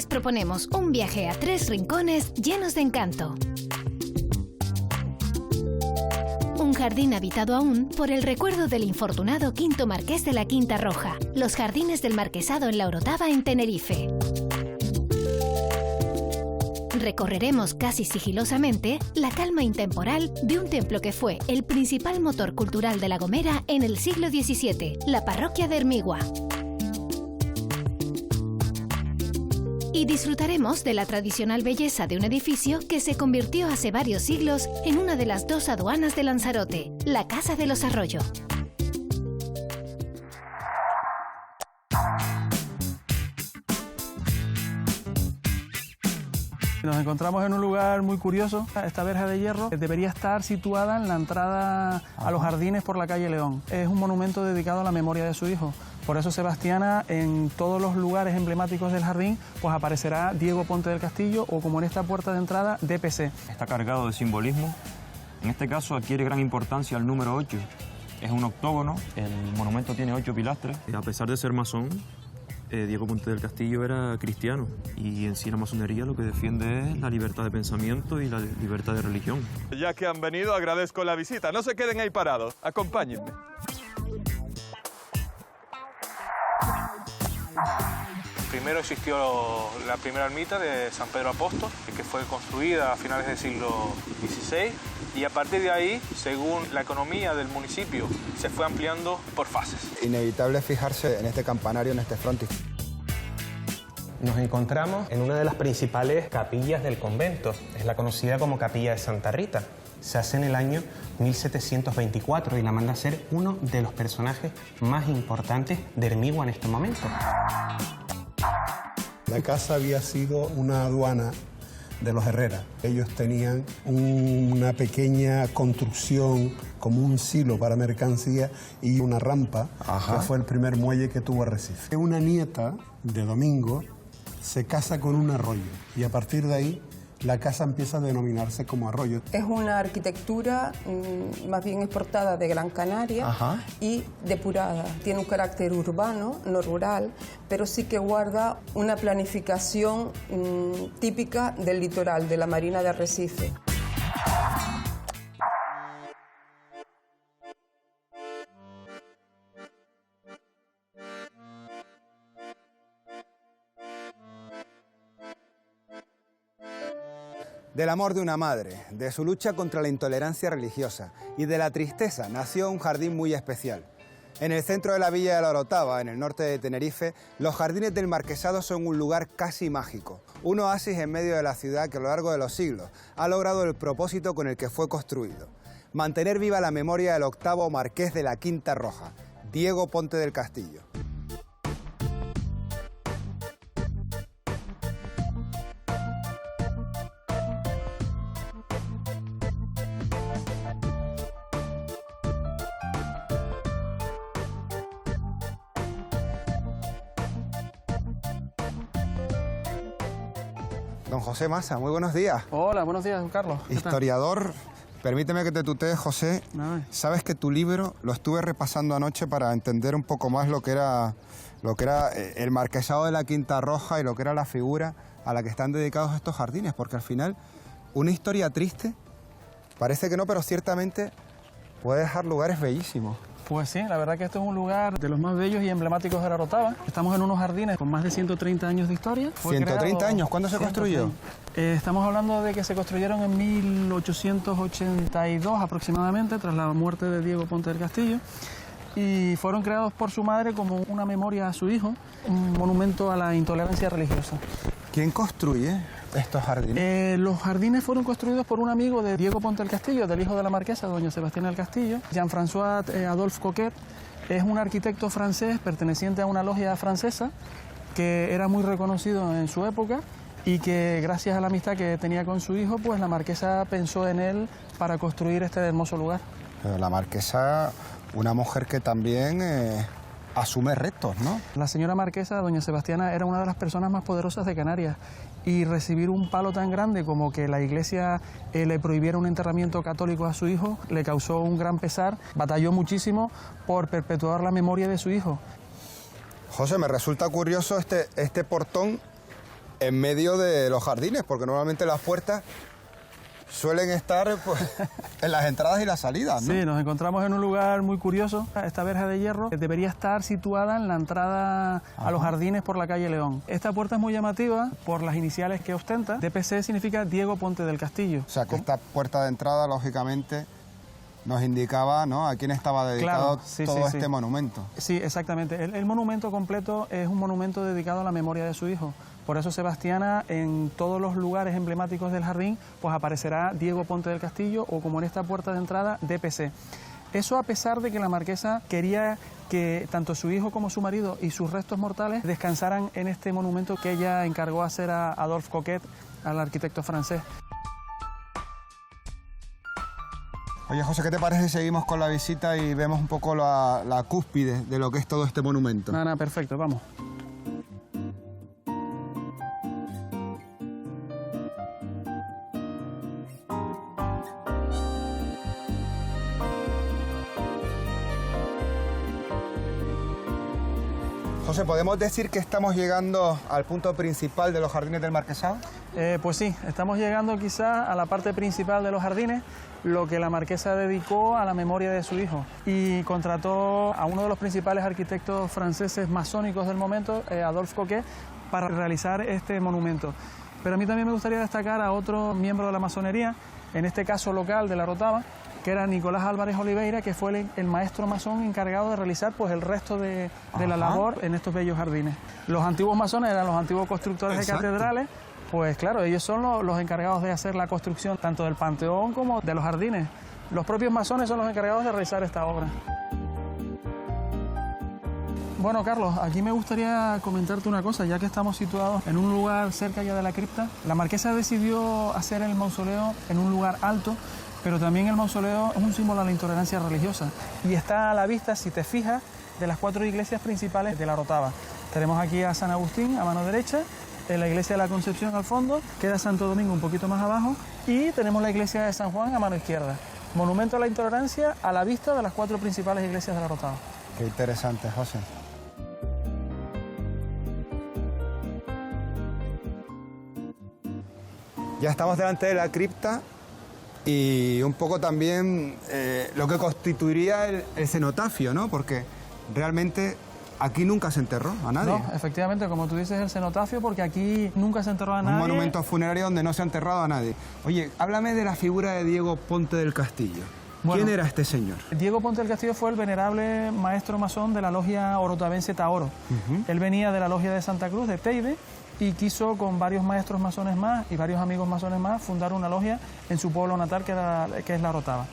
les proponemos un viaje a 3 rincones llenos de encanto. Un jardín habitado aún por el recuerdo del infortunado quinto marqués de la Quinta Roja, los jardines del Marquesado en La Orotava, en Tenerife. Recorreremos casi sigilosamente la calma intemporal de un templo que fue el principal motor cultural de La Gomera en el siglo XVII, la parroquia de Hermigua. Y disfrutaremos de la tradicional belleza de un edificio que se convirtió hace varios siglos en una de las 2 aduanas de Lanzarote, la Casa de los Arroyo. Nos encontramos en un lugar muy curioso. Esta verja de hierro debería estar situada en la entrada a los jardines por la calle León. Es un monumento dedicado a la memoria de su hijo. Por eso Sebastiana, en todos los lugares emblemáticos del jardín, pues aparecerá Diego Ponte del Castillo o, como en esta puerta de entrada, DPC. Está cargado de simbolismo. En este caso adquiere gran importancia el número 8. Es un octógono, el monumento tiene 8 pilastres. A pesar de ser masón, Diego Ponte del Castillo era cristiano y en sí la masonería lo que defiende es la libertad de pensamiento y la libertad de religión. Ya que han venido, agradezco la visita. No se queden ahí parados, acompáñenme. Primero existió la primera ermita de San Pedro Apóstol, que fue construida a finales del siglo XVI, y a partir de ahí, según la economía del municipio, se fue ampliando por fases. Inevitable fijarse en este campanario, en este frontis. Nos encontramos en una de las principales capillas del convento, es la conocida como Capilla de Santa Rita. Se hace en el año 1724 y la manda a ser uno de los personajes más importantes de Hermigua en este momento. La casa había sido una aduana de los Herrera. Ellos tenían una pequeña construcción como un silo para mercancía y una rampa. Ajá. Que fue el primer muelle que tuvo Arrecife. Una nieta de Domingo se casa con un arroyo y a partir de ahí la casa empieza a denominarse como Arroyo. Es una arquitectura más bien exportada de Gran Canaria. Ajá. Y depurada. Tiene un carácter urbano, no rural, pero sí que guarda una planificación típica del litoral, de la Marina de Arrecife. Del amor de una madre, de su lucha contra la intolerancia religiosa y de la tristeza nació un jardín muy especial. En el centro de la villa de La Orotava, en el norte de Tenerife, los jardines del Marquesado son un lugar casi mágico. Un oasis en medio de la ciudad que a lo largo de los siglos ha logrado el propósito con el que fue construido: mantener viva la memoria del octavo marqués de la Quinta Roja, Diego Ponte del Castillo. Don José Massa, muy buenos días. Hola, buenos días, Carlos. Historiador, permíteme que te tutee, José. Ay. Sabes que tu libro lo estuve repasando anoche para entender un poco más lo que era el marquesado de la Quinta Roja y lo que era la figura a la que están dedicados estos jardines, porque al final una historia triste, parece que no, pero ciertamente puede dejar lugares bellísimos. Pues sí, la verdad que este es un lugar de los más bellos y emblemáticos de La Orotava. Estamos en unos jardines con más de 130 años de historia. 130 años, ¿cuándo se construyó? Estamos hablando de que se construyeron en 1882 aproximadamente, tras la muerte de Diego Ponte del Castillo. Y fueron creados por su madre como una memoria a su hijo, un monumento a la intolerancia religiosa. ¿Quién construye estos jardines? Los jardines fueron construidos por un amigo de Diego Ponte del Castillo, del hijo de la marquesa, doña Sebastiana del Castillo. Jean-François Adolphe Coquet es un arquitecto francés perteneciente a una logia francesa que era muy reconocido en su época y que, gracias a la amistad que tenía con su hijo, pues la marquesa pensó en él para construir este hermoso lugar. La marquesa, una mujer que también asume retos, ¿no? La señora marquesa, doña Sebastiana, era una de las personas más poderosas de Canarias y recibir un palo tan grande como que la Iglesia le prohibiera un enterramiento católico a su hijo le causó un gran pesar. Batalló muchísimo por perpetuar la memoria de su hijo. José, me resulta curioso este portón en medio de los jardines, porque normalmente las puertas suelen estar pues, en las entradas y las salidas, ¿no? Sí, nos encontramos en un lugar muy curioso. Esta verja de hierro debería estar situada en la entrada a los jardines por la calle León. Esta puerta es muy llamativa por las iniciales que ostenta. DPC significa Diego Ponte del Castillo. O sea, que esta puerta de entrada, lógicamente, nos indicaba, ¿no?, a quién estaba dedicado todo este monumento. Sí, exactamente. El monumento completo es un monumento dedicado a la memoria de su hijo. Por eso Sebastiana, en todos los lugares emblemáticos del jardín, pues aparecerá Diego Ponte del Castillo o, como en esta puerta de entrada, DPC. Eso a pesar de que la marquesa quería que tanto su hijo como su marido y sus restos mortales descansaran en este monumento que ella encargó hacer a Adolphe Coquet, al arquitecto francés. Oye, José, ¿qué te parece si seguimos con la visita y vemos un poco la cúspide de lo que es todo este monumento? Nada, perfecto, vamos. José, ¿podemos decir que estamos llegando al punto principal de los jardines del Marquesado? Pues sí, estamos llegando quizás a la parte principal de los jardines, lo que la marquesa dedicó a la memoria de su hijo, y contrató a uno de los principales arquitectos franceses masónicos del momento, Adolphe Coquet, para realizar este monumento. Pero a mí también me gustaría destacar a otro miembro de la masonería, en este caso local de La Orotava, que era Nicolás Álvarez Oliveira, que fue el maestro masón encargado de realizar pues, el resto de la labor en estos bellos jardines. Los antiguos masones eran los antiguos constructores de catedrales, pues claro, ellos son los encargados de hacer la construcción tanto del Panteón como de los jardines. Los propios masones son los encargados de realizar esta obra. Bueno, Carlos, aquí me gustaría comentarte una cosa, ya que estamos situados en un lugar cerca ya de la cripta. La marquesa decidió hacer el mausoleo en un lugar alto, pero también el mausoleo es un símbolo de la intolerancia religiosa y está a la vista, si te fijas, de las 4 iglesias principales de La Orotava. Tenemos aquí a San Agustín a mano derecha, en la iglesia de la Concepción al fondo, queda Santo Domingo un poquito más abajo y tenemos la iglesia de San Juan a mano izquierda. Monumento a la intolerancia a la vista de las 4 principales iglesias de La Orotava. Qué interesante, José. Ya estamos delante de la cripta y un poco también lo que constituiría el cenotafio, ¿no? Porque realmente aquí nunca se enterró a nadie. No, efectivamente, como tú dices, el cenotafio, porque aquí nunca se enterró a nadie. Un monumento funerario donde no se ha enterrado a nadie. Oye, háblame de la figura de Diego Ponte del Castillo. Bueno, ¿quién era este señor? Diego Ponte del Castillo fue el venerable maestro masón de la logia orotavense Taoro. Él venía de la logia de Santa Cruz, de Teide, y quiso con varios maestros masones más y varios amigos masones más fundar una logia en su pueblo natal, que es La Orotava.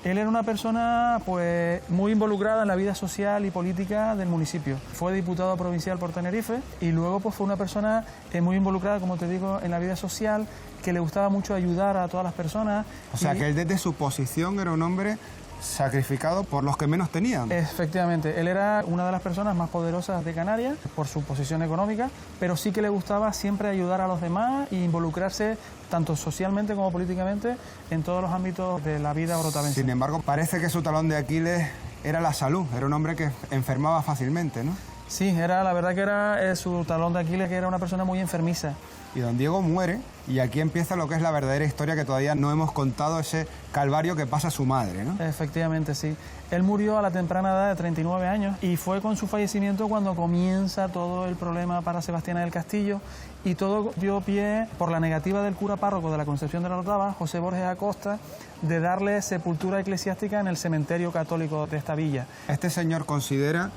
Él era una persona pues, muy involucrada en la vida social y política del municipio. Fue diputado provincial por Tenerife y luego pues, fue una persona muy involucrada, como te digo, en la vida social, que le gustaba mucho ayudar a todas las personas. O sea, que él desde su posición era un hombre sacrificado por los que menos tenían. Efectivamente, él era una de las personas más poderosas de Canarias por su posición económica, pero sí que le gustaba siempre ayudar a los demás e involucrarse tanto socialmente como políticamente en todos los ámbitos de la vida orotavense. Sin embargo, parece que su talón de Aquiles era la salud, era un hombre que enfermaba fácilmente, ¿no? Sí, la verdad que era su talón de Aquiles, que era una persona muy enfermiza. Y don Diego muere, y aquí empieza lo que es la verdadera historia que todavía no hemos contado, ese calvario que pasa su madre, ¿no? Efectivamente, sí. Él murió a la temprana edad de 39 años y fue con su fallecimiento cuando comienza todo el problema para Sebastiana del Castillo, y todo dio pie por la negativa del cura párroco de la Concepción de La Orotava, José Borges Acosta, de darle sepultura eclesiástica en el cementerio católico de esta villa. Este señor considera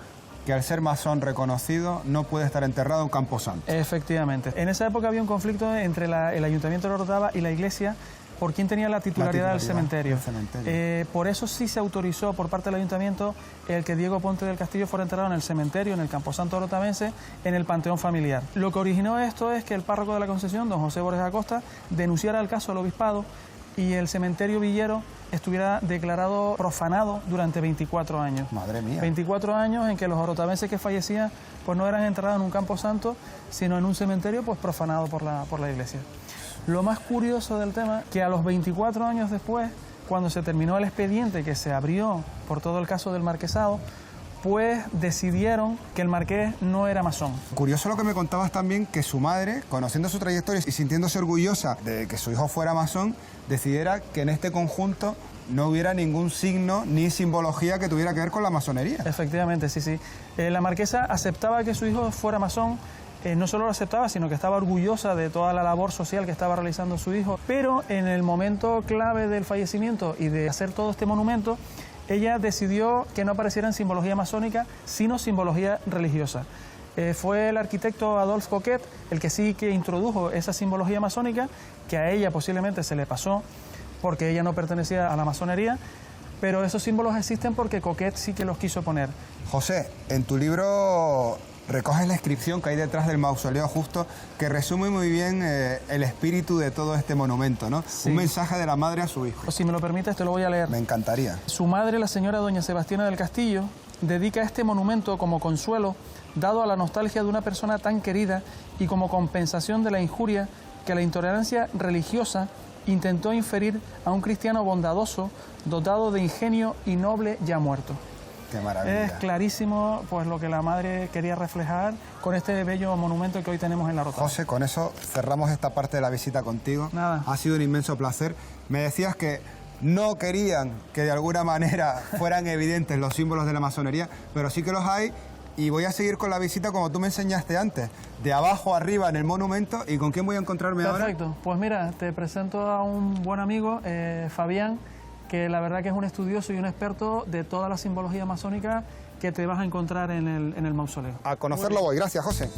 que al ser masón reconocido no puede estar enterrado en Camposanto. Efectivamente. En esa época había un conflicto entre el Ayuntamiento de La Orotava y la Iglesia por quién tenía la titularidad del cementerio. Por eso sí se autorizó por parte del Ayuntamiento el que Diego Ponte del Castillo fuera enterrado en el cementerio, en el Camposanto orotavense, en el Panteón Familiar. Lo que originó esto es que el párroco de la Concepción, don José Borges Acosta, denunciara el caso al obispado y el cementerio villero estuviera declarado profanado durante 24 años. Madre mía. 24 años en que los orotavenses que fallecían pues no eran enterrados en un camposanto, sino en un cementerio pues profanado por la Iglesia. Lo más curioso del tema, que a los 24 años después, cuando se terminó el expediente que se abrió por todo el caso del marquesado, después decidieron que el marqués no era masón. Curioso lo que me contabas también, que su madre, conociendo su trayectoria y sintiéndose orgullosa de que su hijo fuera masón, decidiera que en este conjunto no hubiera ningún signo ni simbología que tuviera que ver con la masonería. Efectivamente, sí, sí. La marquesa aceptaba que su hijo fuera masón. No solo lo aceptaba, sino que estaba orgullosa de toda la labor social que estaba realizando su hijo. Pero en el momento clave del fallecimiento y de hacer todo este monumento, ella decidió que no apareciera en simbología masónica, sino simbología religiosa. Fue el arquitecto Adolphe Coquet el que sí que introdujo esa simbología masónica, que a ella posiblemente se le pasó porque ella no pertenecía a la masonería, pero esos símbolos existen porque Coquet sí que los quiso poner. José, en tu libro recoges la inscripción que hay detrás del mausoleo justo, que resume muy bien el espíritu de todo este monumento, ¿no? Sí. Un mensaje de la madre a su hijo. Si me lo permites, te lo voy a leer. Me encantaría. Su madre, la señora doña Sebastiana del Castillo, dedica este monumento como consuelo, dado a la nostalgia de una persona tan querida y como compensación de la injuria que la intolerancia religiosa intentó inferir a un cristiano bondadoso, dotado de ingenio y noble ya muerto. Qué maravilla. Es clarísimo pues lo que la madre quería reflejar con este bello monumento que hoy tenemos en La Orotava. José, con eso cerramos esta parte de la visita contigo. Nada. Ha sido un inmenso placer. Me decías que no querían que de alguna manera fueran evidentes los símbolos de la masonería, pero sí que los hay, y voy a seguir con la visita como tú me enseñaste antes, de abajo arriba en el monumento. ¿Y con quién voy a encontrarme ahora? Perfecto. Pues mira, te presento a un buen amigo, Fabián, que la verdad que es un estudioso y un experto de toda la simbología masónica que te vas a encontrar en el mausoleo. A conocerlo voy. Gracias, José.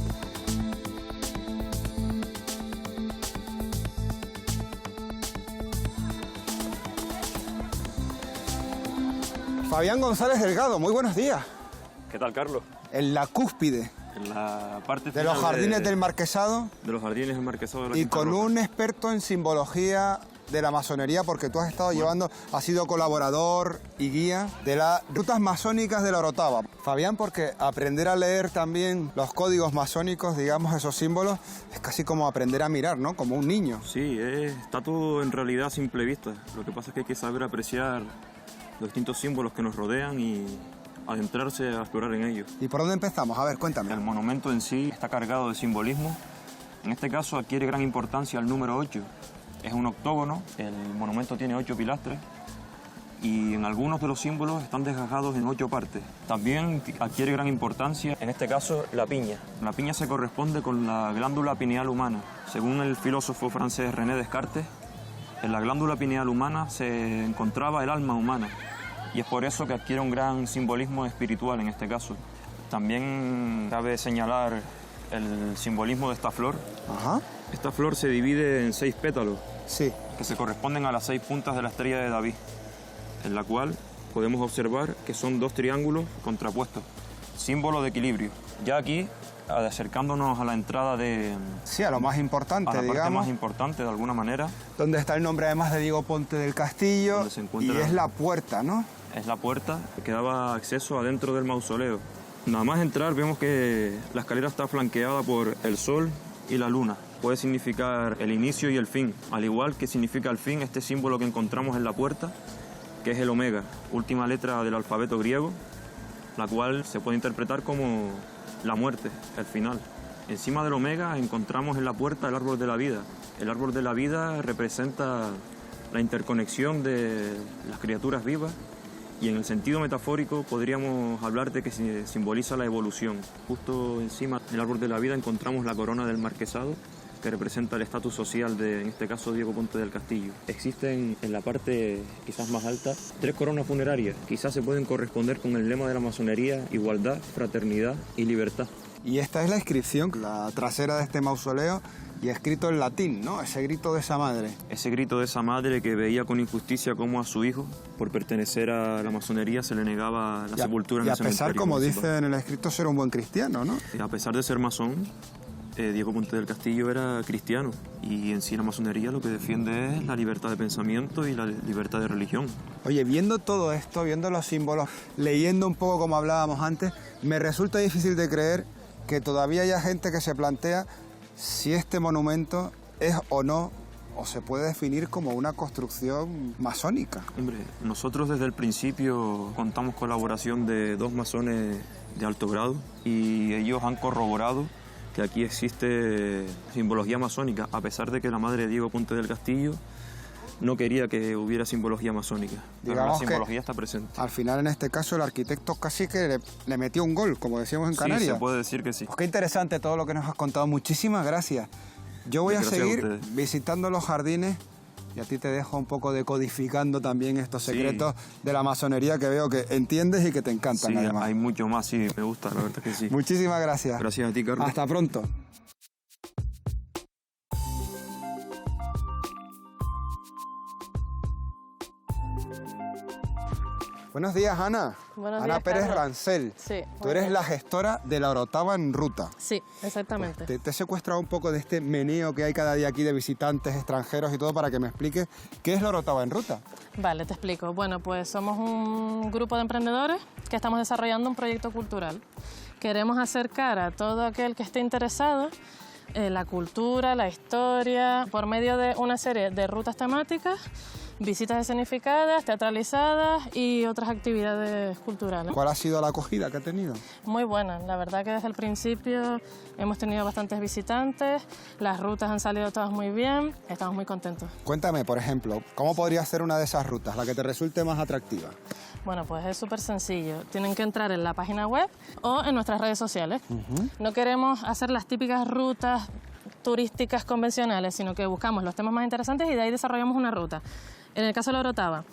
Fabián González Delgado, muy buenos días. ¿Qué tal, Carlos? En la cúspide En la parte de los jardines del Marquesado. De los jardines del Marquesado de la Y Quinta con Roja. un experto en simbología de la masonería, porque tú has estado llevando, has sido colaborador y guía de las rutas masónicas de La Orotava. Fabián, porque aprender a leer también los códigos masónicos, digamos, esos símbolos, es casi como aprender a mirar, ¿no? Como un niño. Sí, está todo en realidad a simple vista. Lo que pasa es que hay que saber apreciar los distintos símbolos que nos rodean y adentrarse a explorar en ellos. ¿Y por dónde empezamos? A ver, cuéntame. El monumento en sí está cargado de simbolismo. En este caso adquiere gran importancia el número 8. Es un octógono, el monumento tiene 8 pilastres y en algunos de los símbolos están desgajados en 8 partes. También adquiere gran importancia, en este caso, la piña. La piña se corresponde con la glándula pineal humana. Según el filósofo francés René Descartes, en la glándula pineal humana se encontraba el alma humana y es por eso que adquiere un gran simbolismo espiritual en este caso. También cabe señalar el simbolismo de esta flor. Ajá. Esta flor se divide en 6 pétalos. Sí. Que se corresponden a las 6 puntas de la estrella de David, en la cual podemos observar que son 2 triángulos contrapuestos, símbolo de equilibrio. Ya aquí, acercándonos a la entrada de... Sí, a lo más importante, a la parte digamos. más importante, de alguna manera. Donde está el nombre además de Diego Ponte del Castillo, Donde se encuentra y es la puerta, ¿no? Es la puerta que daba acceso adentro del mausoleo. Nada más entrar vemos que la escalera está flanqueada por el sol y la luna. Puede significar el inicio y el fin, al igual que significa el fin este símbolo que encontramos en la puerta, que es el omega, última letra del alfabeto griego, la cual se puede interpretar como la muerte, el final. Encima del omega encontramos en la puerta el árbol de la vida. El árbol de la vida representa la interconexión de las criaturas vivas y en el sentido metafórico podríamos hablar de que simboliza la evolución. Justo encima del árbol de la vida encontramos la corona del marquesado, que representa el estatus social de, en este caso, Diego Ponte del Castillo. Existen en la parte quizás más alta 3 coronas funerarias. Quizás se pueden corresponder con el lema de la masonería: igualdad, fraternidad y libertad. Y esta es la inscripción, la trasera de este mausoleo, y escrito en latín, ¿no? Ese grito de esa madre. Ese grito de esa madre que veía con injusticia cómo a su hijo, por pertenecer a la masonería, se le negaba la sepultura en el cementerio. Y a pesar, como dice en el escrito, ser un buen cristiano, ¿no? A pesar de ser masón, Diego Ponte del Castillo era cristiano y en sí la masonería lo que defiende es la libertad de pensamiento y la libertad de religión. Oye, viendo todo esto, viendo los símbolos, leyendo un poco como hablábamos antes, me resulta difícil de creer que todavía haya gente que se plantea si este monumento es o no o se puede definir como una construcción masónica. Hombre, nosotros desde el principio contamos colaboración de 2 masones de alto grado y ellos han corroborado que aquí existe simbología masónica, a pesar de que la madre de Diego Ponte del Castillo no quería que hubiera simbología masónica. Pero la simbología está presente. Al final, en este caso, el arquitecto casi que le metió un gol, como decíamos en Canarias. Sí, se puede decir que sí. Pues qué interesante todo lo que nos has contado. Muchísimas gracias. Yo voy a seguir visitando los jardines y a ti te dejo un poco decodificando también estos secretos de la masonería que veo que entiendes y que te encantan. Sí, además. hay mucho más, sí, me gusta, la verdad que sí. Muchísimas gracias. Gracias a ti, Carlos. Hasta pronto. Buenos días, Ana. Buenos Ana días, Pérez Carlos. Rancel. Sí. Tú eres la gestora de la Orotava en ruta. Sí, exactamente. Te he secuestrado un poco de este meneo que hay cada día aquí de visitantes extranjeros y todo para que me expliques qué es la Orotava en ruta. Vale, te explico. Bueno, pues somos un grupo de emprendedores que estamos desarrollando un proyecto cultural. Queremos acercar a todo aquel que esté interesado la cultura, la historia, por medio de una serie de rutas temáticas, visitas escenificadas, teatralizadas y otras actividades culturales. ¿Cuál ha sido la acogida que ha tenido? Muy buena, la verdad que desde el principio hemos tenido bastantes visitantes, las rutas han salido todas muy bien, estamos muy contentos. Cuéntame, por ejemplo, ¿cómo podría ser una de esas rutas, la que te resulte más atractiva? Bueno, pues es súper sencillo. Tienen que entrar en la página web o en nuestras redes sociales. No queremos hacer las típicas rutas turísticas convencionales, sino que buscamos los temas más interesantes y de ahí desarrollamos una ruta. En el caso de la Orotava,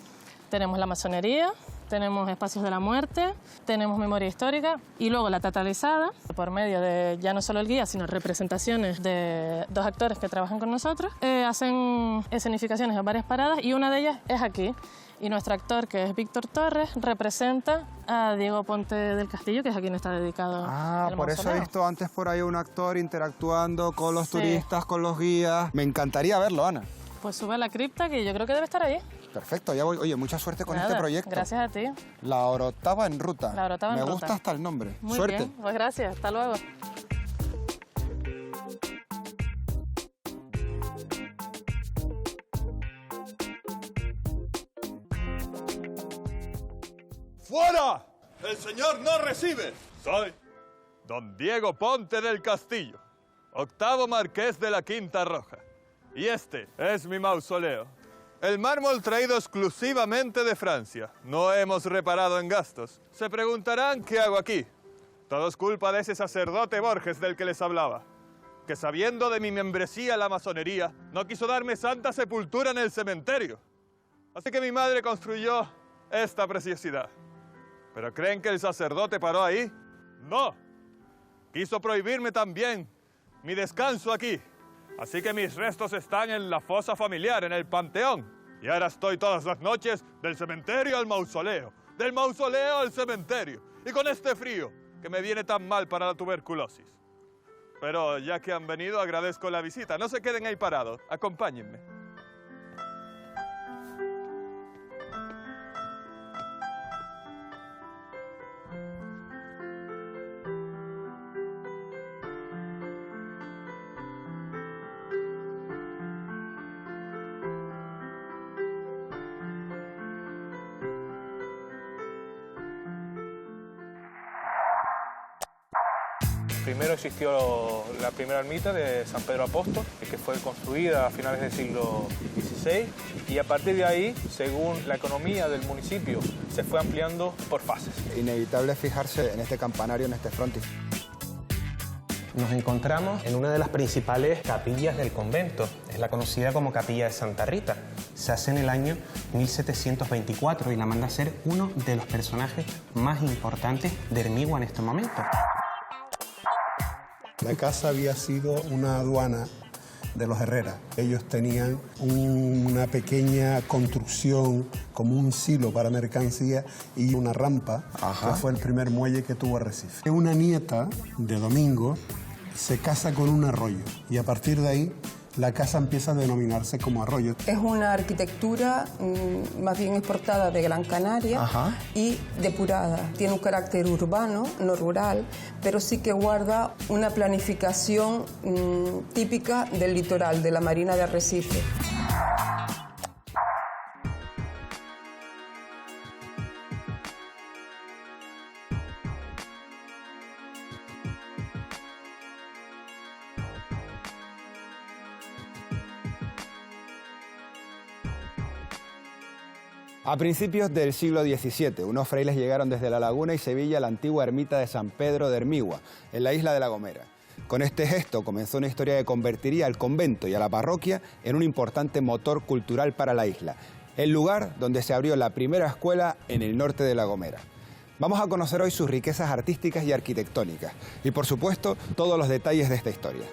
tenemos la masonería, tenemos espacios de la muerte, tenemos memoria histórica y luego la teatralizada, por medio de ya no solo el guía, sino representaciones de 2 actores que trabajan con nosotros. Hacen escenificaciones en varias paradas y una de ellas es aquí. Y nuestro actor, que es Víctor Torres, representa a Diego Ponte del Castillo, que es a quien está dedicado el por eso mausoleo. he visto antes por ahí un actor interactuando con los turistas, con los guías. Me encantaría verlo, Ana. Pues sube a la cripta, que yo creo que debe estar ahí. Perfecto, ya voy. Oye, mucha suerte con este proyecto. Gracias a ti. La Orotava en ruta. La Orotava en ruta. Me gusta hasta el nombre. Muy Suerte. bien, pues gracias. Hasta luego. ¡Fuera! ¡El señor no recibe! Soy don Diego Ponte del Castillo, 8º marqués de la Quinta Roja. Y este es mi mausoleo. El mármol traído exclusivamente de Francia. No hemos reparado en gastos. Se preguntarán qué hago aquí. Todo es culpa de ese sacerdote Borges del que les hablaba, que sabiendo de mi membresía en la masonería, no quiso darme santa sepultura en el cementerio. Así que mi madre construyó esta preciosidad. ¿Pero creen que el sacerdote paró ahí? ¡No! Quiso prohibirme también mi descanso aquí. Así que mis restos están en la fosa familiar, en el panteón. Y ahora estoy todas las noches del cementerio al mausoleo, del mausoleo al cementerio. Y con este frío que me viene tan mal para la tuberculosis. Pero ya que han venido, agradezco la visita. No se queden ahí parados. Acompáñenme. Primero existió la primera ermita de San Pedro Apóstol, que fue construida a finales del siglo XVI, y a partir de ahí, según la economía del municipio, se fue ampliando por fases. Inevitable fijarse en este campanario, en este frontis. Nos encontramos en una de las principales capillas del convento. Es la conocida como Capilla de Santa Rita. Se hace en el año 1724 y la manda a ser uno de los personajes más importantes de Hermigua en este momento. La casa había sido una aduana de los Herrera. Ellos tenían una pequeña construcción como un silo para mercancía y una rampa, que fue el primer muelle que tuvo Arrecife. Una nieta de Domingo se casa con un arroyo y a partir de ahí la casa empieza a denominarse como Arroyo. Es una arquitectura más bien exportada de Gran Canaria y depurada. Tiene un carácter urbano, no rural, pero sí que guarda una planificación típica del litoral, de la Marina de Arrecife. A principios del siglo XVII, unos frailes llegaron desde La Laguna y Sevilla a la antigua ermita de San Pedro de Hermigua, en la isla de La Gomera. Con este gesto comenzó una historia que convertiría al convento y a la parroquia en un importante motor cultural para la isla, el lugar donde se abrió la primera escuela en el norte de La Gomera. Vamos a conocer hoy sus riquezas artísticas y arquitectónicas y, por supuesto, todos los detalles de esta historia.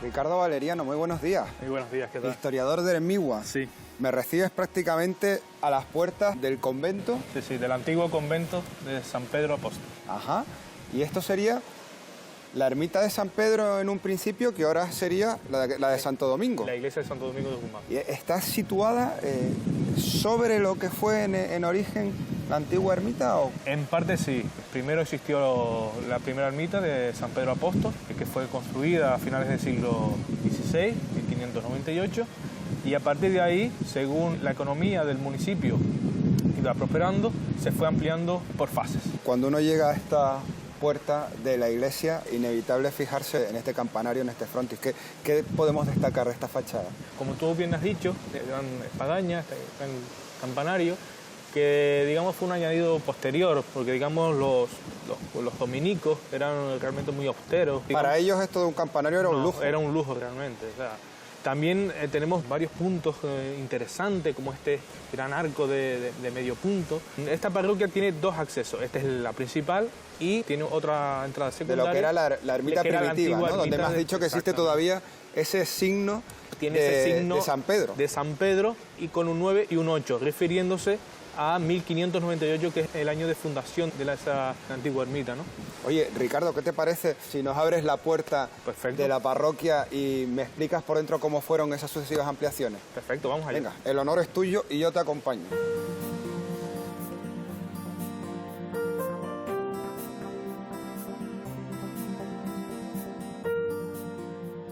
Ricardo Valeriano, muy buenos días. Muy buenos días, ¿qué tal? Historiador de Hermigua. Sí. Me recibes prácticamente a las puertas del convento. Sí, sí, del antiguo convento de San Pedro Apóstol. Ajá. Y esto sería la ermita de San Pedro en un principio, que ahora sería la de Santo Domingo. La iglesia de Santo Domingo de Guzmán. Y está situada sobre lo que fue en origen la antigua ermita, ¿o? En parte sí. Primero existió la primera ermita de San Pedro Apóstol, que fue construida a finales del siglo XVI, 1598, y a partir de ahí, según la economía del municipio iba prosperando, se fue ampliando por fases. Cuando uno llega a esta puerta de la iglesia, inevitable fijarse en este campanario, en este frontis. ¿Qué podemos destacar de esta fachada? Como tú bien has dicho, gran espadaña, este gran campanario, que digamos fue un añadido posterior, porque digamos los dominicos eran realmente muy austeros. Digamos. Para ellos esto de un campanario era un lujo. Era un lujo realmente. O sea, también tenemos varios puntos interesantes, como este gran arco de medio punto. Esta parroquia tiene dos accesos. Esta es la principal y tiene otra entrada secundaria. De lo que era la ermita primitiva, ¿no? Donde me has dicho que existe todavía ese signo, ese signo de San Pedro. De San Pedro, y con un 9 y un 8, refiriéndose a 1598, que es el año de fundación de esa antigua ermita, ¿no? Oye, Ricardo, ¿qué te parece si nos abres la puerta de la parroquia y me explicas por dentro cómo fueron esas sucesivas ampliaciones? Perfecto, vamos allá. Venga, el honor es tuyo y yo te acompaño.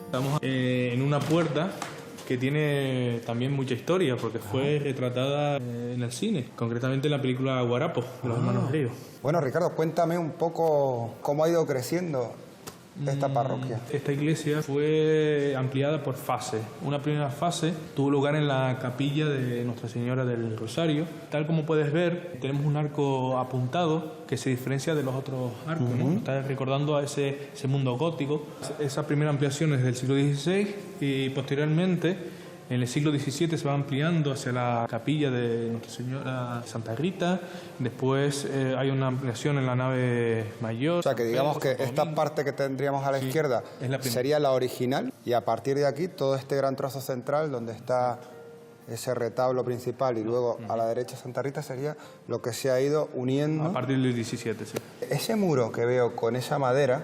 Estamos en una puerta que tiene también mucha historia, porque fue retratada en el cine, concretamente en la película Guarapo, de los hermanos Ríos. Bueno, Ricardo, cuéntame un poco cómo ha ido creciendo esta parroquia. Esta iglesia fue ampliada por fases. Una primera fase tuvo lugar en la capilla de Nuestra Señora del Rosario. Tal como puedes ver, tenemos un arco apuntado que se diferencia de los otros arcos, ¿no? Está recordando a ese mundo gótico. Esa primera ampliación es del siglo XVI y posteriormente en el siglo XVII se va ampliando hacia la capilla de Nuestra Señora Santa Rita. Después hay una ampliación en la nave mayor. O sea, que digamos que esta parte que tendríamos a la izquierda sería la original, y a partir de aquí todo este gran trozo central donde está ese retablo principal y luego a la derecha Santa Rita sería lo que se ha ido uniendo. A partir del XVII, sí. Ese muro que veo con esa madera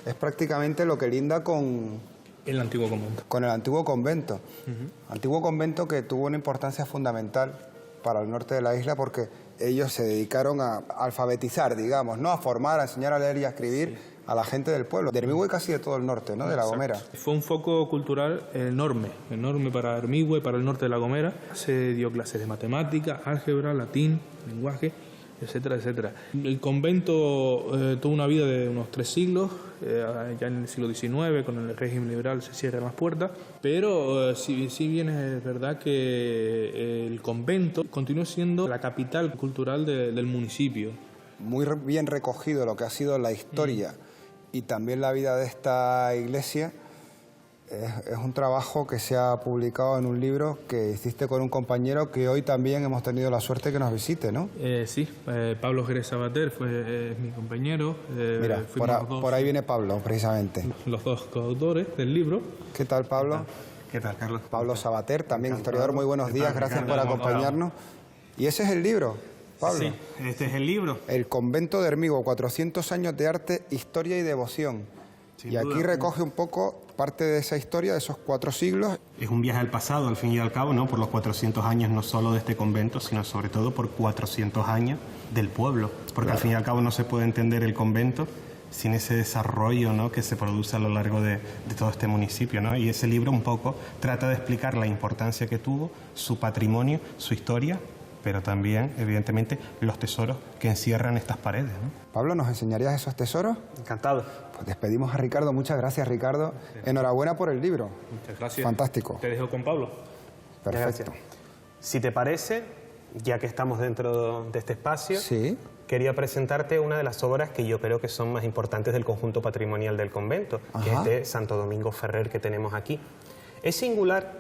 es prácticamente lo que linda con el antiguo convento. Con el antiguo convento. Antiguo convento que tuvo una importancia fundamental para el norte de la isla, porque ellos se dedicaron a alfabetizar, digamos, ¿no? A formar, a enseñar a leer y a escribir a la gente del pueblo, de Hermigua y casi de todo el norte, ¿no? De La Gomera. Fue un foco cultural enorme para Hermigua y para el norte de La Gomera. Se dio clases de matemáticas, álgebra, latín, lenguaje, etcétera, etcétera. El convento tuvo una vida de unos 3 siglos, ya en el siglo XIX, con el régimen liberal se cierran las puertas, pero si bien es verdad que el convento continuó siendo la capital cultural del municipio. Muy bien recogido lo que ha sido la historia y también la vida de esta iglesia. Es un trabajo que se ha publicado en un libro que hiciste con un compañero que hoy también hemos tenido la suerte que nos visite, ¿no? Sí, Pablo Jerez Sabater fue mi compañero. Mira, por ahí viene Pablo, precisamente. Los dos coautores del libro. ¿Qué tal, Pablo? ¿Qué tal, Carlos? Pablo Sabater, también historiador, muy buenos días, gracias por acompañarnos. ¿Y ese es el libro, Pablo? Sí, este es el libro. El convento de Hermigua, 400 años de arte, historia y devoción. Y aquí recoge un poco parte de esa historia, de esos 4 siglos. Es un viaje al pasado, al fin y al cabo, ¿no? Por los 400 años no solo de este convento, sino sobre todo por 400 años del pueblo. Porque al fin y al cabo no se puede entender el convento sin ese desarrollo, ¿no?, que se produce a lo largo de todo este municipio, ¿no? Y ese libro un poco trata de explicar la importancia que tuvo, su patrimonio, su historia, pero también, evidentemente, los tesoros que encierran estas paredes, ¿no? Pablo, ¿nos enseñarías esos tesoros? Encantado. Pues despedimos a Ricardo. Muchas gracias, Ricardo. Enhorabuena por el libro. Muchas gracias. Fantástico. Te dejo con Pablo. Perfecto. Si te parece, ya que estamos dentro de este espacio, sí, quería presentarte una de las obras que yo creo que son más importantes del conjunto patrimonial del convento, que es de Santo Domingo Ferrer, que tenemos aquí. Es singular,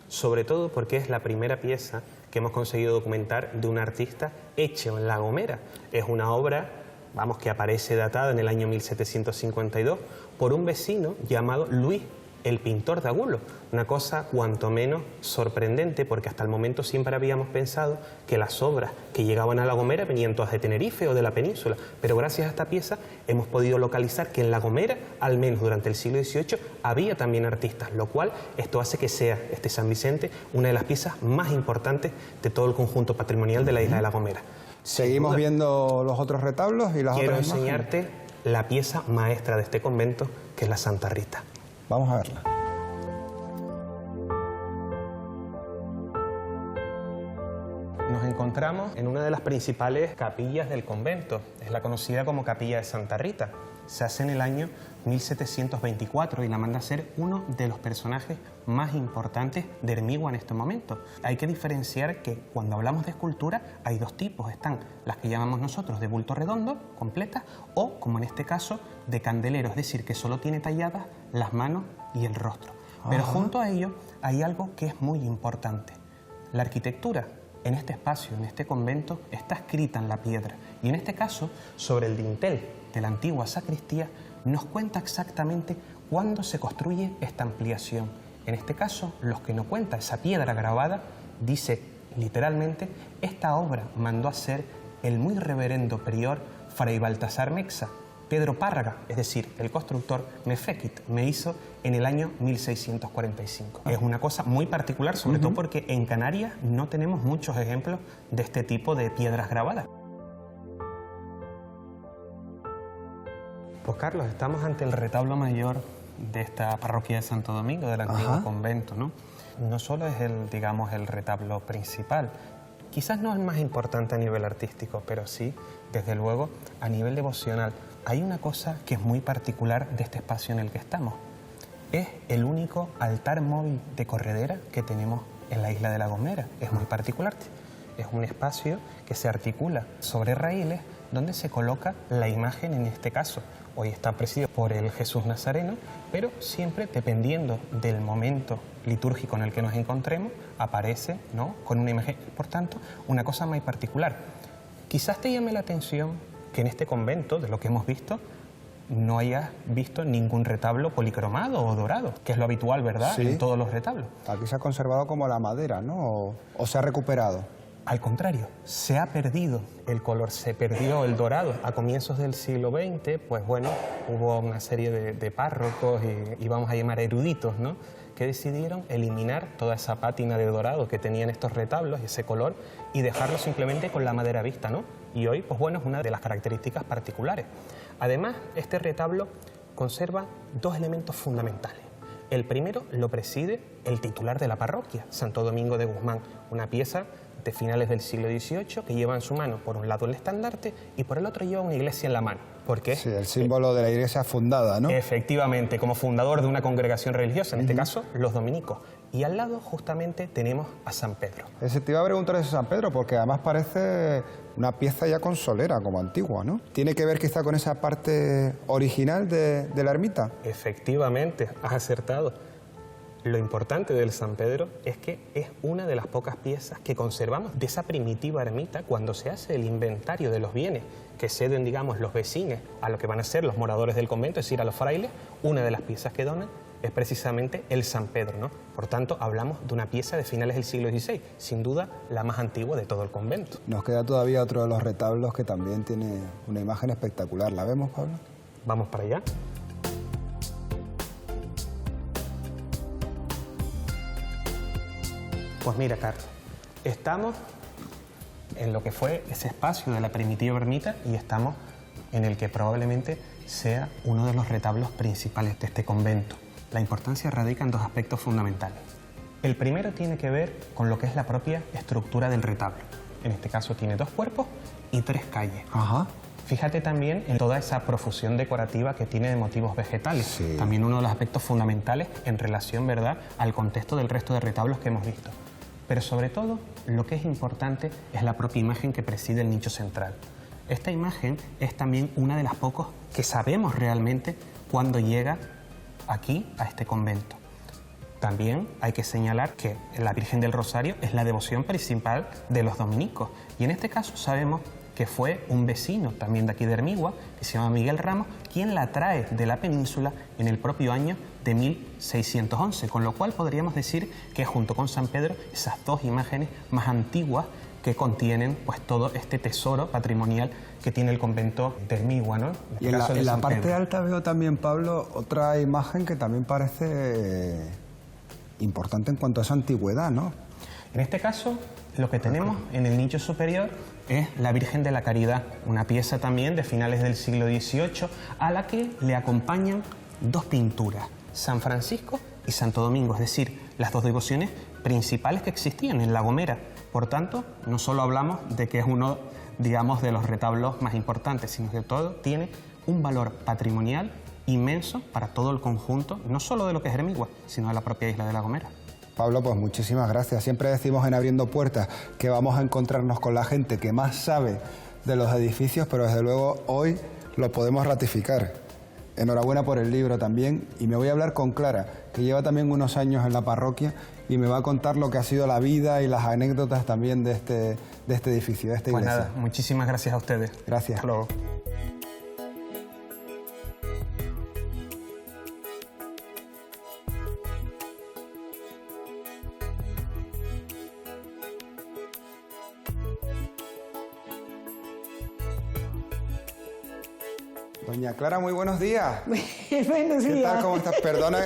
sobre todo porque es la primera pieza que hemos conseguido documentar de un artista hecho en La Gomera. Es una obra, vamos, que aparece datada en el año 1752 por un vecino llamado Luis, el pintor de Agulo. Una cosa cuanto menos sorprendente, porque hasta el momento siempre habíamos pensado que las obras que llegaban a La Gomera venían todas de Tenerife o de la península, pero gracias a esta pieza hemos podido localizar que en La Gomera, al menos durante el siglo XVIII, había también artistas, lo cual esto hace que sea este San Vicente una de las piezas más importantes de todo el conjunto patrimonial de la isla de La Gomera. Seguimos viendo los otros retablos y las Quiero otras imágenes. enseñarte la pieza maestra de este convento, que es la Santa Rita. Vamos a verla. Nos encontramos en una de las principales capillas del convento. Es la conocida como Capilla de Santa Rita. Se hace en el año 1724 y la manda a ser uno de los personajes más importantes de Hermigua en este momento. Hay que diferenciar que cuando hablamos de escultura hay 2 tipos. Están las que llamamos nosotros de bulto redondo, completas, o, como en este caso, de candelero, es decir, que solo tiene talladas las manos y el rostro. Pero junto a ello hay algo que es muy importante. La arquitectura en este espacio, en este convento, está escrita en la piedra. Y en este caso, sobre el dintel de la antigua sacristía, nos cuenta exactamente cuándo se construye esta ampliación. En este caso, lo que nos cuenta esa piedra grabada, dice literalmente: esta obra mandó a hacer el muy reverendo prior Fray Baltasar Mexa. Pedro Párraga, es decir, el constructor, me hizo en el año 1645. Es una cosa muy particular, sobre todo porque en Canarias no tenemos muchos ejemplos de este tipo de piedras grabadas. Pues Carlos, estamos ante el retablo mayor de esta parroquia de Santo Domingo, del antiguo convento, ¿no? No solo es el retablo principal, quizás no es el más importante a nivel artístico, pero sí, desde luego, a nivel devocional. Hay una cosa que es muy particular de este espacio en el que estamos. Es el único altar móvil de corredera que tenemos en la isla de La Gomera. Es muy particular. Es un espacio que se articula sobre raíles donde se coloca la imagen, en este caso. Hoy está presidido por el Jesús Nazareno, pero siempre, dependiendo del momento litúrgico en el que nos encontremos, aparece, ¿no?, con una imagen. Por tanto, una cosa muy particular. Quizás te llame la atención que en este convento, de lo que hemos visto, no hayas visto ningún retablo policromado o dorado, que es lo habitual, ¿verdad?, sí, en todos los retablos. Aquí se ha conservado como la madera, ¿no? ¿O se ha recuperado? Al contrario, se ha perdido el color, se perdió el dorado. A comienzos del siglo XX, pues bueno, hubo una serie de párrocos y vamos a llamar eruditos, ¿no?, que decidieron eliminar toda esa pátina de dorado que tenían estos retablos, ese color, y dejarlo simplemente con la madera vista, ¿no? Y hoy, pues bueno, es una de las características particulares. Además, este retablo conserva 2 elementos fundamentales. El primero lo preside el titular de la parroquia, Santo Domingo de Guzmán, una pieza de finales del siglo XVIII que lleva en su mano por un lado el estandarte y por el otro lleva una iglesia en la mano. ¿Por qué? Sí, el símbolo de la iglesia fundada, ¿no? Efectivamente, como fundador de una congregación religiosa, en este caso los dominicos. Y al lado justamente tenemos a San Pedro. Ese te iba a preguntar de San Pedro, porque además parece una pieza ya con solera, como antigua, ¿no? ¿Tiene que ver quizá con esa parte original de la ermita? Efectivamente, has acertado. Lo importante del San Pedro es que es una de las pocas piezas que conservamos de esa primitiva ermita cuando se hace el inventario de los bienes que ceden, digamos, los vecinos a lo que van a ser los moradores del convento, es decir, a los frailes. Una de las piezas que donan es precisamente el San Pedro, ¿no? Por tanto, hablamos de una pieza de finales del siglo XVI, sin duda la más antigua de todo el convento. Nos queda todavía otro de los retablos que también tiene una imagen espectacular. ¿La vemos, Pablo? Vamos para allá. Pues mira, Carlos, estamos en lo que fue ese espacio de la primitiva ermita y estamos en el que probablemente sea uno de los retablos principales de este convento. La importancia radica en dos aspectos fundamentales. El primero tiene que ver con lo que es la propia estructura del retablo. En este caso tiene 2 cuerpos y 3 calles. Ajá. Fíjate también en toda esa profusión decorativa que tiene de motivos vegetales. Sí. También uno de los aspectos fundamentales en relación, ¿verdad?, al contexto del resto de retablos que hemos visto. Pero sobre todo, lo que es importante es la propia imagen que preside el nicho central. Esta imagen es también una de las pocas que sabemos realmente cuando llega aquí a este convento. También hay que señalar que la Virgen del Rosario es la devoción principal de los dominicos y en este caso sabemos que fue un vecino también de aquí de Hermigua, que se llama Miguel Ramos, quien la trae de la península en el propio año de 1611, con lo cual podríamos decir que junto con San Pedro esas 2 imágenes más antiguas que contienen pues todo este tesoro patrimonial que tiene el convento de Hermigua, ¿no? Y en la parte alta veo también, Pablo, otra imagen que también parece importante en cuanto a esa antigüedad, ¿no? En este caso, lo que tenemos en el nicho superior es la Virgen de la Caridad, una pieza también de finales del siglo XVIII, a la que le acompañan 2 pinturas, San Francisco y Santo Domingo, es decir, las 2 devociones principales que existían en La Gomera. Por tanto, no solo hablamos de que es uno, digamos, de los retablos más importantes, sino que todo tiene un valor patrimonial inmenso para todo el conjunto, no solo de lo que es Hermigua, sino de la propia isla de La Gomera. Pablo, pues muchísimas gracias. Siempre decimos en Abriendo Puertas que vamos a encontrarnos con la gente que más sabe de los edificios, pero desde luego hoy lo podemos ratificar. Enhorabuena por el libro también, y me voy a hablar con Clara, que lleva también unos años en la parroquia y me va a contar lo que ha sido la vida y las anécdotas también de este edificio, de esta iglesia. Pues nada, muchísimas gracias a ustedes. Gracias. Hasta luego. Doña Clara, muy buenos días. Buenos días. ¿Qué tal? ¿Cómo estás? Perdona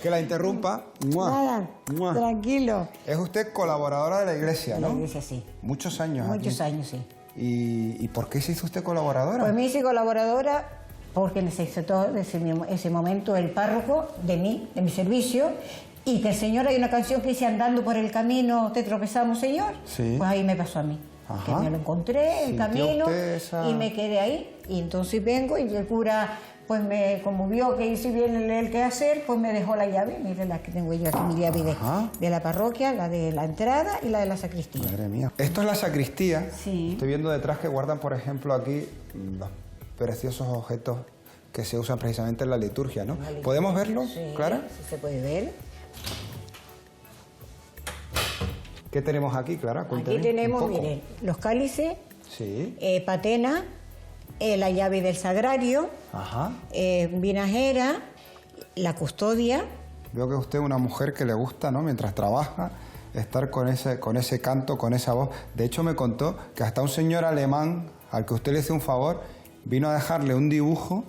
que la interrumpa. Nada, tranquilo. Es usted colaboradora de la iglesia, ¿no? De la iglesia, sí. Muchos años. Muchos años, sí. ¿Y por qué se hizo usted colaboradora? Pues me hice colaboradora porque necesitó ese momento el párroco de mi servicio, y que el Señor, hay una canción que dice andando por el camino te tropezamos, Señor. Sí. Pues ahí me pasó a mí. Ajá. Que me lo encontré en el camino y me quedé ahí. Y entonces vengo y el cura, pues como vio que hice bien el quehacer, pues me dejó la llave. Mire la que tengo yo aquí, mi llave de la parroquia, la de la entrada y la de la sacristía. Madre mía. Esto es la sacristía. Sí. Estoy viendo detrás que guardan, por ejemplo, aquí los preciosos objetos que se usan precisamente en la liturgia, ¿no? ¿Podemos verlo, sí, Clara? Sí, se puede ver. ¿Qué tenemos aquí, Clara? Cuéntame aquí tenemos, miren, los cálices, sí. Patena, la llave del sagrario, ajá. Vinajera, la custodia. Veo que usted es una mujer que le gusta, ¿no?, mientras trabaja, estar con ese canto, con esa voz. De hecho, me contó que hasta un señor alemán, al que usted le hizo un favor, vino a dejarle un dibujo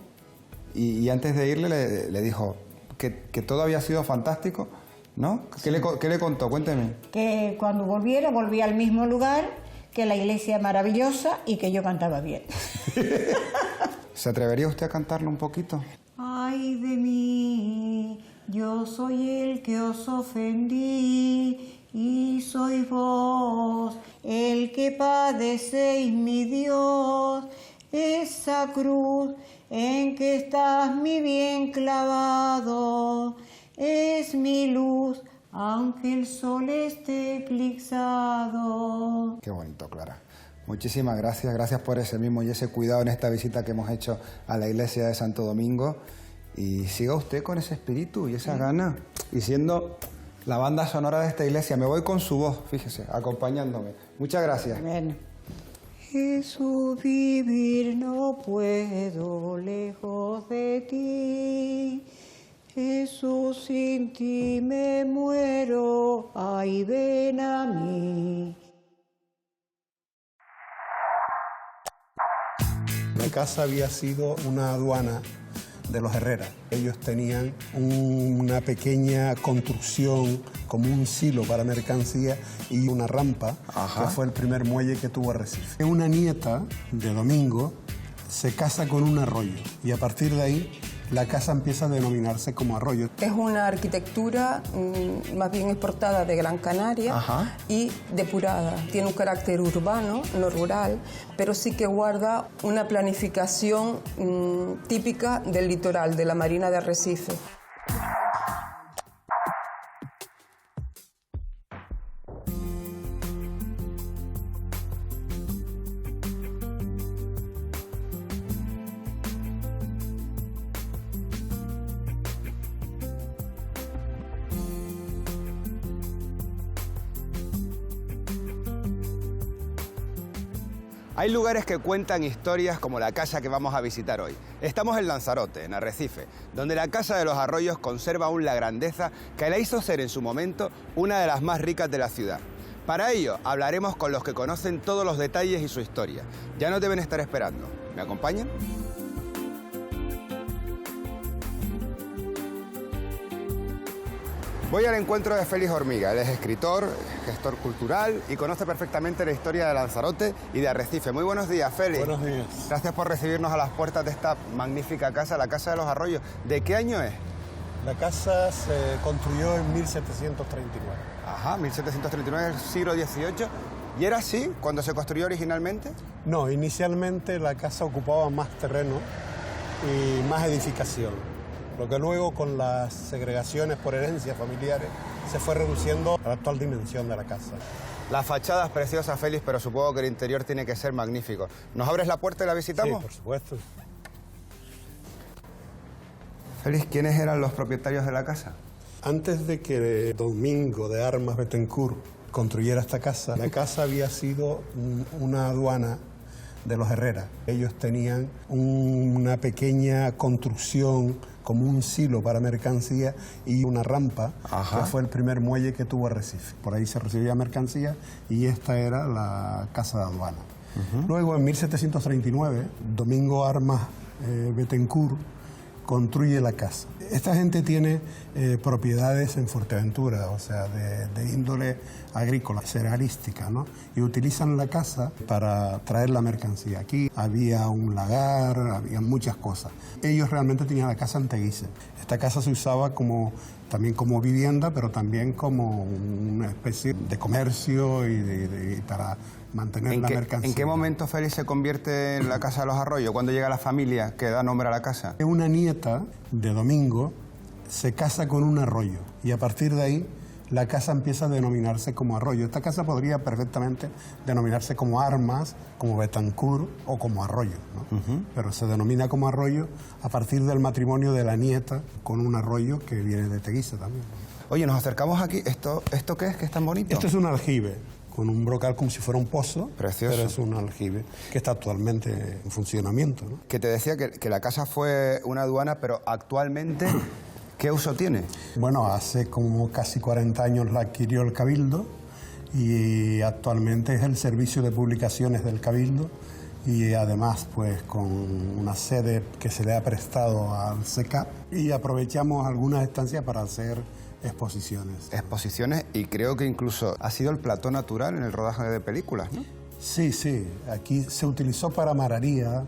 y antes de irle le dijo que todo había sido fantástico, ¿no? ¿Qué le contó? Cuénteme. Que cuando volvía al mismo lugar, que la iglesia maravillosa y que yo cantaba bien. ¿Se atrevería usted a cantarlo un poquito? Ay de mí, yo soy el que os ofendí, y soy vos el que padecéis, mi Dios, esa cruz en que estás mi bien clavado, es mi luz, aunque el sol esté eclipsado. Qué bonito, Clara. Muchísimas gracias. Gracias por ese mismo y ese cuidado en esta visita que hemos hecho a la iglesia de Santo Domingo. Y siga usted con ese espíritu y esa gana, y siendo la banda sonora de esta iglesia. Me voy con su voz, fíjese, acompañándome. Muchas gracias. Bueno. Jesús, vivir no puedo lejos de ti. Jesús, sin ti me muero, ay, ven a mí. La casa había sido una aduana de los Herrera. Ellos tenían una pequeña construcción como un silo para mercancía y una rampa, que fue el primer muelle que tuvo Arrecife. Una nieta de Domingo se casa con un arroyo y a partir de ahí la casa empieza a denominarse como Arroyo. Es una arquitectura más bien exportada de Gran Canaria y depurada. Tiene un carácter urbano, no rural, pero sí que guarda una planificación típica del litoral, de la Marina de Arrecife. Hay lugares que cuentan historias como la casa que vamos a visitar hoy. Estamos en Lanzarote, en Arrecife, donde la Casa de los Arroyos conserva aún la grandeza que la hizo ser en su momento una de las más ricas de la ciudad. Para ello, hablaremos con los que conocen todos los detalles y su historia. Ya nos deben estar esperando. ¿Me acompañan? Voy al encuentro de Félix Hormiga. Él es escritor, gestor cultural y conoce perfectamente la historia de Lanzarote y de Arrecife. Muy buenos días, Félix. Buenos días. Gracias por recibirnos a las puertas de esta magnífica casa, la Casa de los Arroyos. ¿De qué año es? La casa se construyó en 1739. Ajá, 1739, el siglo XVIII. ¿Y era así cuando se construyó originalmente? No, inicialmente la casa ocupaba más terreno y más edificación. Lo que luego con las segregaciones por herencias familiares se fue reduciendo a la actual dimensión de la casa. La fachada es preciosa, Félix, pero supongo que el interior tiene que ser magnífico. ¿Nos abres la puerta y la visitamos? Sí, por supuesto. Félix, ¿quiénes eran los propietarios de la casa? Antes de que Domingo de Armas Betancourt construyera esta casa, la casa había sido una aduana de los Herrera. Ellos tenían una pequeña construcción como un silo para mercancía y una rampa, que fue el primer muelle que tuvo Arrecife. Por ahí se recibía mercancía y esta era la casa de aduana. Luego, en 1739, Domingo Armas Betancourt construye la casa. Esta gente tiene propiedades en Fuerteventura, o sea, de índole agrícola, cerealística, ¿no? Y utilizan la casa para traer la mercancía. Aquí había un lagar, había muchas cosas. Ellos realmente tenían la casa en Teguise. Esta casa se usaba también como vivienda, pero también como una especie de comercio y para mantener la mercancía. ¿En qué momento Félix se convierte en la Casa de los Arroyos? ¿Cuándo llega la familia que da nombre a la casa? Una nieta de Domingo se casa con un arroyo y a partir de ahí la casa empieza a denominarse como Arroyo. Esta casa podría perfectamente denominarse como Armas, como Betancourt o como Arroyo, ¿no? Pero se denomina como Arroyo a partir del matrimonio de la nieta con un arroyo que viene de Teguise también. Oye, nos acercamos aquí. ¿Esto qué es? ¿Qué es tan bonito? Esto es un aljibe, con un brocal como si fuera un pozo. Precioso. Pero es un aljibe que está actualmente en funcionamiento, ¿no? Que te decía que la casa fue una aduana, pero actualmente, ¿qué uso tiene? Bueno, hace como casi 40 años la adquirió el Cabildo y actualmente es el servicio de publicaciones del Cabildo y además pues con una sede que se le ha prestado al SECAP y aprovechamos algunas estancias para hacer exposiciones. Exposiciones y creo que incluso ha sido el plató natural en el rodaje de películas, ¿no? Sí, sí. Aquí se utilizó para mararía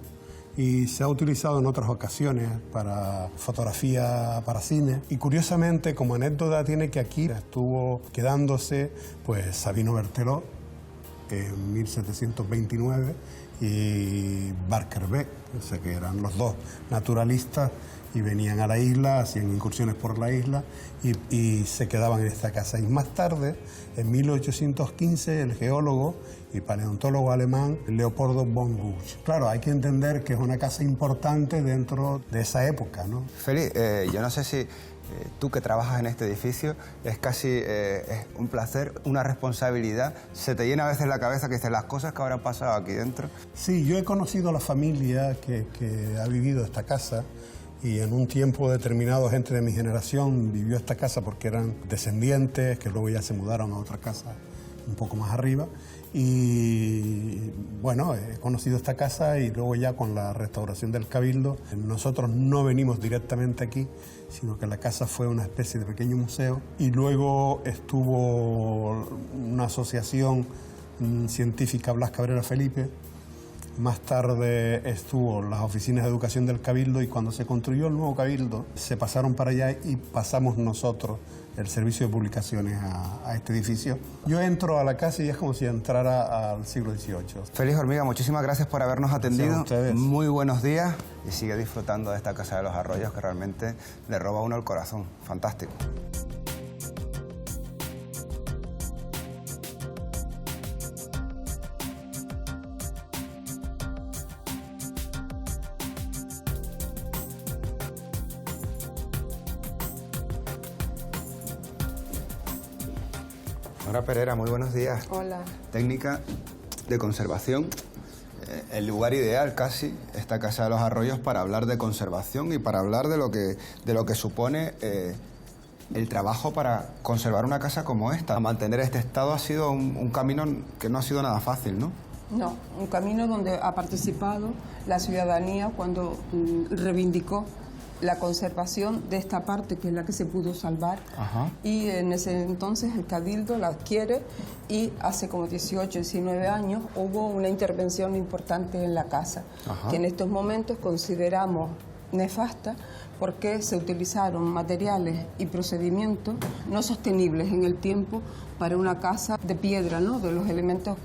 y se ha utilizado en otras ocasiones para fotografía, para cine. Y curiosamente, como anécdota, tiene que aquí estuvo quedándose pues Sabino Berthelot en 1729 y Barker Beck, o sea que eran los dos naturalistas y venían a la isla, hacían incursiones por la isla y se quedaban en esta casa. Y más tarde, en 1815, el geólogo y paleontólogo alemán Leopoldo von Buch. Claro, hay que entender que es una casa importante dentro de esa época, ¿no? Félix, yo no sé si tú que trabajas en este edificio, es casi es un placer, una responsabilidad. Se te llena a veces la cabeza que dices las cosas que habrán pasado aquí dentro. Sí, yo he conocido a la familia que ha vivido esta casa y en un tiempo determinado gente de mi generación vivió esta casa porque eran descendientes que luego ya se mudaron a otra casa un poco más arriba. Y bueno, he conocido esta casa y luego ya con la restauración del Cabildo, nosotros no venimos directamente aquí, sino que la casa fue una especie de pequeño museo y luego estuvo una asociación científica Blas Cabrera Felipe. Más tarde estuvo las oficinas de educación del Cabildo y cuando se construyó el nuevo Cabildo se pasaron para allá y pasamos nosotros el servicio de publicaciones a este edificio. Yo entro a la casa y es como si entrara al siglo XVIII. Félix Hormiga, muchísimas gracias por habernos atendido. Gracias a ustedes. Muy buenos días y sigue disfrutando de esta Casa de los Arroyos que realmente le roba a uno el corazón. Fantástico. Nora Pereira, muy buenos días. Hola. Técnica de conservación. El lugar ideal casi, esta Casa de los Arroyos, para hablar de conservación y para hablar de lo que supone el trabajo para conservar una casa como esta. Mantener este estado ha sido un camino que no ha sido nada fácil, ¿no? No, un camino donde ha participado la ciudadanía cuando reivindicó la conservación de esta parte, que es la que se pudo salvar. Ajá. Y en ese entonces el Cabildo la adquiere y hace como 18, 19 años hubo una intervención importante en la casa, que en estos momentos consideramos nefasta porque se utilizaron materiales y procedimientos no sostenibles en el tiempo para una casa de piedra, ¿no? De los elementos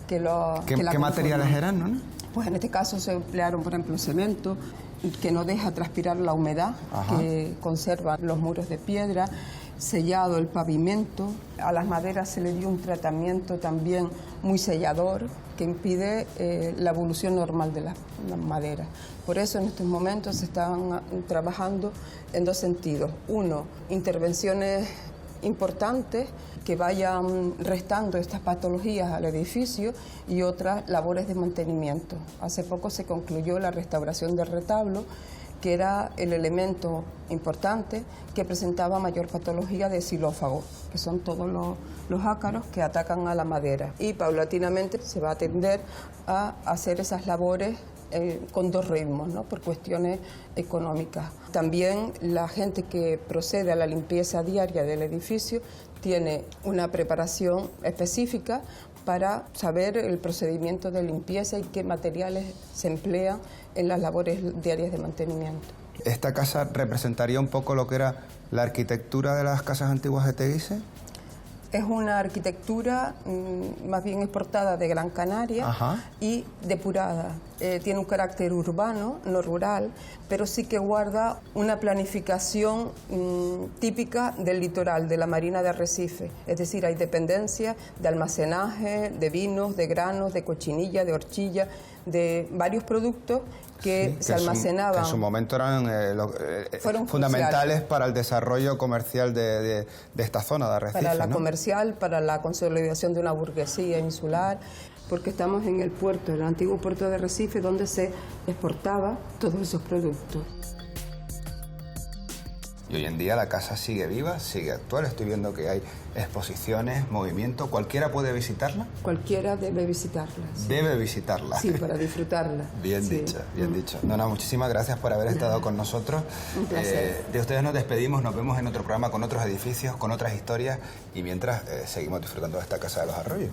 que la ¿Qué materiales eran, no? Pues en este caso se emplearon, por ejemplo, cemento, que no deja transpirar la humedad, que conserva los muros de piedra, sellado el pavimento. A las maderas se le dio un tratamiento también muy sellador que impide la evolución normal de las maderas. Por eso en estos momentos se están trabajando en dos sentidos. Uno, intervenciones importantes que vayan restando estas patologías al edificio y otras labores de mantenimiento. Hace poco se concluyó la restauración del retablo, que era el elemento importante que presentaba mayor patología de xilófago, que son todos los ácaros que atacan a la madera. Y paulatinamente se va a tender a hacer esas labores con dos ritmos, ¿no? Por cuestiones económicas. También la gente que procede a la limpieza diaria del edificio tiene una preparación específica para saber el procedimiento de limpieza y qué materiales se emplean en las labores diarias de mantenimiento. ¿Esta casa representaría un poco lo que era la arquitectura de las casas antiguas de Teguise? Es una arquitectura más bien exportada de Gran Canaria y depurada. Tiene un carácter urbano, no rural, pero sí que guarda una planificación típica del litoral, de la Marina de Arrecife. Es decir, hay dependencia de almacenaje, de vinos, de granos, de cochinilla, de horchilla, de varios productos que se almacenaban. Que en su momento eran fundamentales para el desarrollo comercial de esta zona de Arrecife. Para la comercial, para la consolidación de una burguesía insular, porque estamos en el puerto, el antiguo puerto de Arrecife, donde se exportaba todos esos productos. Y hoy en día la casa sigue viva, sigue actual. Estoy viendo que hay exposiciones, movimiento. ¿Cualquiera puede visitarla? Cualquiera debe visitarla. Sí. Debe visitarla. Sí, para disfrutarla. Bien dicho, bien dicho. Nona, muchísimas gracias por haber estado con nosotros. Un placer. De ustedes nos despedimos, nos vemos en otro programa con otros edificios, con otras historias y mientras seguimos disfrutando de esta Casa de los Arroyos.